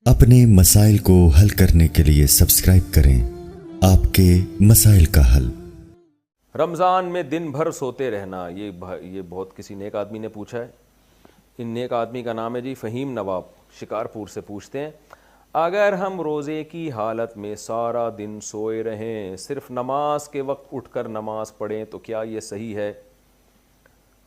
अपने मसाइल को हल करने के लिए सब्सक्राइब करें आपके मसाइल का हल। रमज़ान में दिन भर सोते रहना, ये बहुत किसी नेक आदमी ने पूछा है। इन नेक आदमी का नाम है जी फ़हीम नवाब, शिकारपुर से पूछते हैं, अगर हम रोज़े की हालत में सारा दिन सोए रहें, सिर्फ नमाज के वक्त उठकर नमाज पढ़ें तो क्या ये सही है?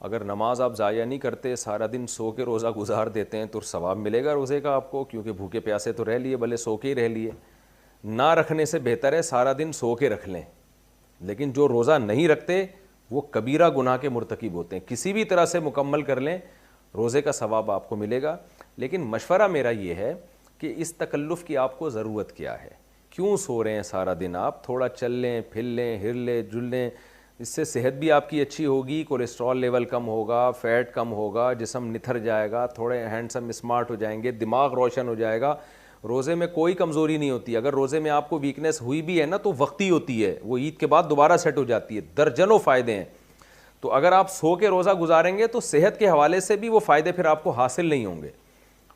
अगर नमाज आप ज़ाया नहीं करते, सारा दिन सो के रोज़ा गुजार देते हैं तो सवाब मिलेगा रोज़े का आपको, क्योंकि भूखे प्यासे तो रह लिए, भले सो के ही रह लिए। ना रखने से बेहतर है सारा दिन सो के रख लें। लेकिन जो रोज़ा नहीं रखते वो कबीरा गुनाह के मुर्तकिब होते हैं। किसी भी तरह से मुकम्मल कर लें, रोज़े का सवाब आपको मिलेगा। लेकिन मशवरा मेरा ये है कि इस तकल्लुफ़ की आपको ज़रूरत क्या है? क्यों सो रहे हैं सारा दिन? आप थोड़ा चल लें, फिर लें, हिर लें, जुल लें, इससे सेहत भी आपकी अच्छी होगी, कोलेस्ट्रॉल लेवल कम होगा, फ़ैट कम होगा, जिस्म निथर जाएगा, थोड़े हैंडसम स्मार्ट हो जाएंगे, दिमाग रोशन हो जाएगा। रोज़े में कोई कमज़ोरी नहीं होती। अगर रोज़े में आपको वीकनेस हुई भी है ना तो वक्ती होती है, वो ईद के बाद दोबारा सेट हो जाती है। दर्जनों फ़ायदे हैं। तो अगर आप सो के रोज़ा गुजारेंगे तो सेहत के हवाले से भी वो फ़ायदे फिर आपको हासिल नहीं होंगे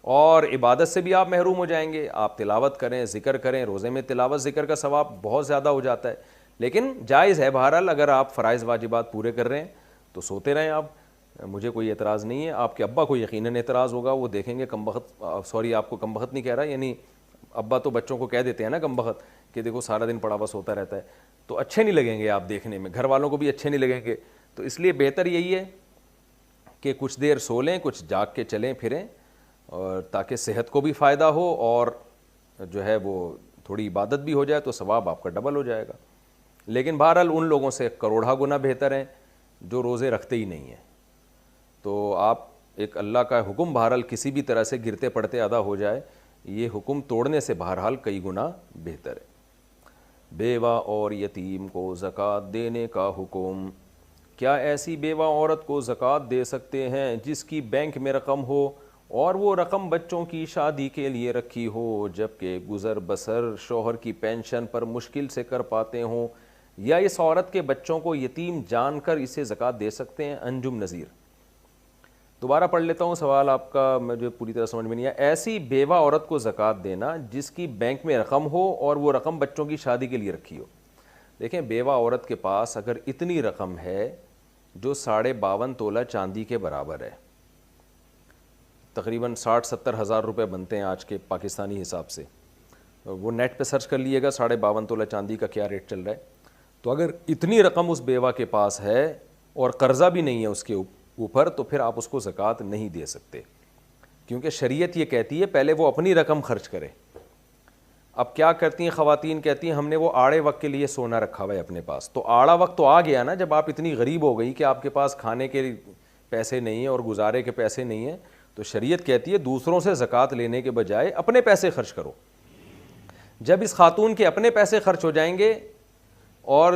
और इबादत से भी आप महरूम हो जाएंगे। आप तिलावत करें, ज़िक्र करें, रोज़े में तिलावत ज़िक्र का सवाब बहुत ज़्यादा हो जाता है। लेकिन जायज़ है बहरहाल, अगर आप फ़राइज़ वाजिबात पूरे कर रहे हैं तो सोते रहें आप, मुझे कोई एतराज़ नहीं है। आपके अब्बा को यकीनन एतराज़ होगा, वो देखेंगे आपको कमबख्त नहीं कह रहा, यानी अब्बा तो बच्चों को कह देते हैं ना कमबख्त, कि देखो सारा दिन पड़ा हुआ सोता रहता है, तो अच्छे नहीं लगेंगे आप देखने में, घर वालों को भी अच्छे नहीं लगेंगे। तो इसलिए बेहतर यही है कि कुछ देर सो लें, कुछ जाग के चलें फिरें, और ताकि सेहत को भी फ़ायदा हो और जो है वो थोड़ी इबादत भी हो जाए तो सवाब आपका डबल हो जाएगा। लेकिन बहरहाल उन लोगों से करोड़ा गुना बेहतर हैं जो रोज़े रखते ही नहीं हैं। तो आप एक अल्लाह का हुक्म बहरहाल किसी भी तरह से गिरते पड़ते अदा हो जाए, ये हुक्म तोड़ने से बहरहाल कई गुना बेहतर है। बेवा और यतीम को ज़कात देने का हुक्म। क्या ऐसी बेवा औरत को ज़कात दे सकते हैं जिसकी बैंक में रकम हो और वो रकम बच्चों की शादी के लिए रखी हो, जबकि गुज़र बसर शौहर की पेंशन पर मुश्किल से कर पाते हों? या इस औरत के बच्चों को यतीम जानकर इसे ज़कात दे सकते हैं? अंजुम नज़ीर। दोबारा पढ़ लेता हूँ सवाल आपका, मुझे पूरी तरह समझ में नहीं आया। ऐसी बेवा औरत को ज़कात देना जिसकी बैंक में रकम हो और वो रकम बच्चों की शादी के लिए रखी हो। देखें, बेवा औरत के पास अगर इतनी रकम है जो 52.5 तोला चांदी के बराबर है, तकरीबन 60-70 हज़ार रुपये बनते हैं आज के पाकिस्तानी हिसाब से, वो नेट पे सर्च कर लीजिएगा 52.5 तोला चांदी का क्या रेट चल रहा है। तो अगर इतनी रकम उस बेवा के पास है और कर्ज़ा भी नहीं है उसके ऊपर, तो फिर आप उसको ज़कात नहीं दे सकते, क्योंकि शरीयत ये कहती है पहले वो अपनी रकम खर्च करे। अब क्या करती हैं ख़वातीन, कहती हैं हमने वो आड़े वक्त के लिए सोना रखा हुआ है अपने पास। तो आड़ा वक्त तो आ गया ना, जब आप इतनी गरीब हो गई कि आपके पास खाने के पैसे नहीं हैं और गुजारे के पैसे नहीं हैं, तो शरीयत कहती है दूसरों से ज़कात लेने के बजाय अपने पैसे खर्च करो। जब इस खातून के अपने पैसे खर्च हो जाएंगे और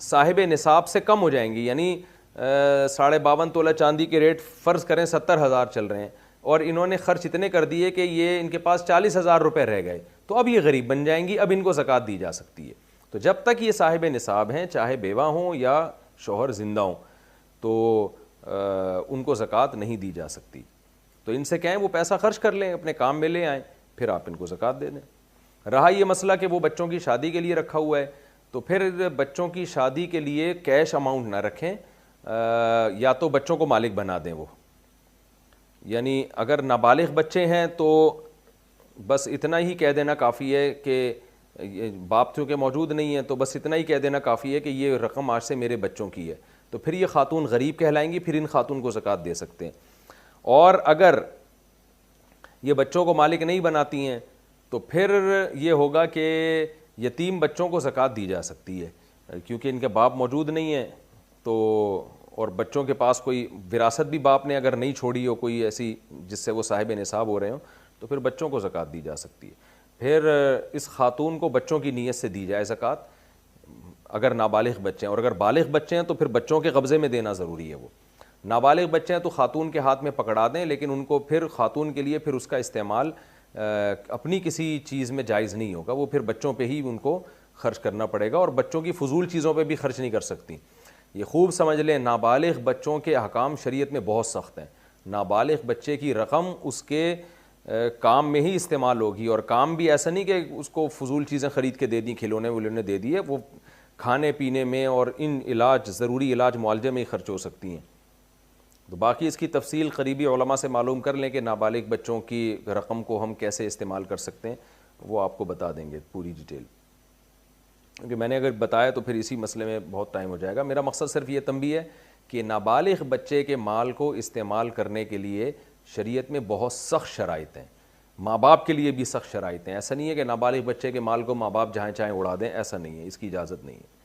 साहिब निसाब से कम हो जाएंगी, यानी 52.5 तोला चांदी के रेट फ़र्ज़ करें 70 हज़ार चल रहे हैं और इन्होंने ख़र्च इतने कर दिए कि ये इनके पास 40 हज़ार रुपये रह गए, तो अब ये गरीब बन जाएंगी, अब इनको ज़कात दी जा सकती है। तो जब तक ये साहिब निसाब हैं, चाहे बेवा हों या शौहर ज़िंदा हों, तो उनको ज़कात नहीं दी जा सकती। तो इनसे कहें वो पैसा खर्च कर लें, अपने काम में ले आएँ, फिर आप इनको ज़कात दे दें। रहा ये मसला कि वो बच्चों की शादी के लिए रखा हुआ है, तो फिर बच्चों की शादी के लिए कैश अमाउंट ना रखें, या तो बच्चों को मालिक बना दें वो, यानी अगर नाबालिग बच्चे हैं तो बस इतना ही कह देना काफ़ी है कि बाप चूँकि मौजूद नहीं है, तो बस इतना ही कह देना काफ़ी है कि ये रकम आज से मेरे बच्चों की है, तो फिर ये खातून गरीब कहलाएंगी, फिर इन खातून को ज़कात दे सकते हैं। और अगर ये बच्चों को मालिक नहीं बनाती हैं तो फिर ये होगा कि यतीम बच्चों को ज़कात दी जा सकती है, क्योंकि इनके बाप मौजूद नहीं है, तो और बच्चों के पास कोई विरासत भी बाप ने अगर नहीं छोड़ी हो कोई ऐसी जिससे वो साहिब निसाब हो रहे हो, तो फिर बच्चों को ज़कात दी जा सकती है। फिर इस खातून को बच्चों की नीयत से दी जाए ज़कात, अगर नाबालिग बच्चे हैं, और अगर बालिग बच्चे हैं तो फिर बच्चों के कब्ज़े में देना ज़रूरी है। वो नाबालिग बच्चे हैं तो खातून के हाथ में पकड़ा दें, लेकिन उनको फिर खातून के लिए फिर उसका इस्तेमाल अपनी किसी चीज़ में जायज़ नहीं होगा, वो फिर बच्चों पे ही उनको खर्च करना पड़ेगा, और बच्चों की फजूल चीज़ों पे भी खर्च नहीं कर सकती। ये खूब समझ लें, नाबालिग बच्चों के अहकाम शरीयत में बहुत सख्त हैं। नाबालिग बच्चे की रकम उसके کام میں ہی استعمال ہوگی, اور کام بھی ایسا نہیں کہ اس کو فضول چیزیں خرید کے دے دیں, کھلونے ولونے دے دیے, وہ کھانے پینے میں اور ان علاج, ضروری علاج معالجے میں ہی خرچ ہو سکتی ہیں. تو باقی اس کی تفصیل قریبی علماء سے معلوم کر لیں کہ نابالغ بچوں کی رقم کو ہم کیسے استعمال کر سکتے ہیں, وہ آپ کو بتا دیں گے پوری ڈیٹیل. کیونکہ میں نے اگر بتایا تو پھر اسی مسئلے میں بہت ٹائم ہو جائے گا. میرا مقصد صرف یہ تنبیہ ہے کہ نابالغ بچے کے مال کو استعمال کرنے کے لیے شریعت میں بہت سخت شرائط ہیں, ماں باپ کے لیے بھی سخت شرائط ہیں. ایسا نہیں ہے کہ نابالغ بچے کے مال کو ماں باپ جہاں چاہیں اڑا دیں, ایسا نہیں ہے, اس کی اجازت نہیں ہے.